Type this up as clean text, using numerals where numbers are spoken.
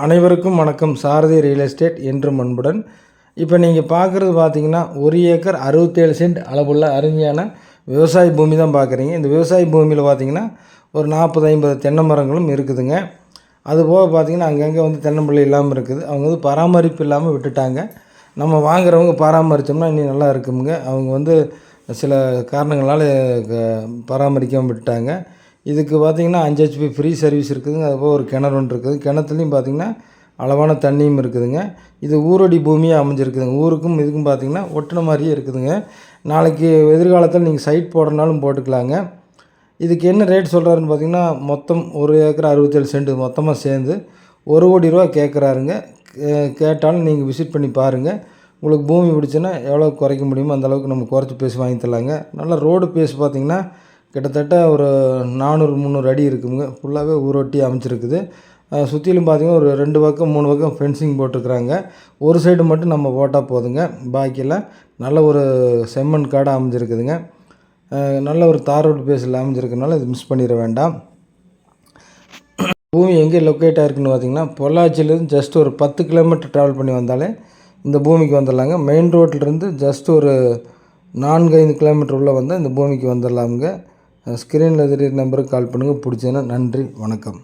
அனைவருக்கும் வணக்கம். சாரதி real estate என்றும் அன்புடன். இப்போ நீங்கள் பார்க்குறது பார்த்தீங்கன்னா 1 ஏக்கர் 67 சென்ட் அளவுள்ள அருமையான விவசாய பூமி தான் பார்க்குறீங்க. இந்த விவசாய பூமியில் பார்த்தீங்கன்னா ஒரு 40-50 தென்னை மரங்களும் இருக்குதுங்க. அதுபோக பார்த்தீங்கன்னா அங்கங்கே வந்து தென்னம்பிள்ளை இல்லாமல் இருக்குது. அவங்க வந்து பராமரிப்பு இல்லாமல் விட்டுட்டாங்க. நம்ம வாங்குறவங்க பராமரித்தோம்னா இன்னும் நல்லா இருக்குங்க. அவங்க வந்து சில காரணங்களால் பராமரிக்காமல் விட்டுட்டாங்க. இதுக்கு பார்த்திங்கன்னா 5 ஹெச்பி ஃப்ரீ சர்வீஸ் இருக்குதுங்க. அதுபோல் ஒரு கிணறு ஒன்று இருக்குது. கிணத்துலையும் பார்த்திங்கன்னா அளவான தண்ணியும் இருக்குதுங்க. இது ஊரடி பூமியாக அமைஞ்சிருக்குதுங்க. ஊருக்கும் இதுக்கும் பார்த்திங்கன்னா ஒட்டின மாதிரியே இருக்குதுங்க. நாளைக்கு எதிர்காலத்தில் நீங்கள் சைட் போடுறனாலும் போட்டுக்கலாங்க. இதுக்கு என்ன ரேட் சொல்கிறாருன்னு பார்த்திங்கன்னா மொத்தம் 1 ஏக்கர் 67 சென்ட் மொத்தமாக சேர்ந்து 1 கோடி ரூபா கேட்குறாருங்க. கேட்டாலும் நீங்கள் விசிட் பண்ணி பாருங்கள். உங்களுக்கு பூமி பிடிச்சுன்னா எவ்வளோ குறைக்க முடியுமோ அந்தளவுக்கு நம்ம குறைச்சி பேசி வாங்கி தரலாங்க. நல்லா ரோடு பேஸ் பார்த்திங்கன்னா கிட்டத்தட்ட ஒரு 400-300 அடி இருக்குங்க. ஃபுல்லாகவே ஊரொட்டி அமைச்சிருக்குது. சுற்றிலும் பார்த்திங்கன்னா ஒரு 2 பக்கம் 3 பக்கம் ஃபென்சிங் போட்டிருக்குறாங்க. ஒரு சைடு மட்டும் நம்ம போட்டால் போதுங்க. பாக்கியெல்லாம் நல்ல ஒரு செம்மண் காடாக அமைஞ்சிருக்குதுங்க. நல்ல ஒரு தார் ரோடு பேஸில் அமைஞ்சிருக்கனால இது மிஸ் பண்ணிட வேண்டாம். பூமி எங்கே லொக்கேட் ஆகிருக்குன்னு பார்த்திங்கன்னா பொள்ளாச்சியிலேருந்து ஜஸ்ட் ஒரு 10 கிலோமீட்டர் ட்ராவல் பண்ணி வந்தாலே இந்த பூமிக்கு வந்துடலாங்க. மெயின் ரோட்லேருந்து ஜஸ்ட் ஒரு 4-5 கிலோமீட்டர் உள்ளே வந்தால் இந்த பூமிக்கு வந்துடலாமுங்க. ஸ்க்ரீனில் தெரியுற நம்பருக்கு கால் பண்ணுங்கள். பிடிச்சதுன்னா நன்றி, வணக்கம்.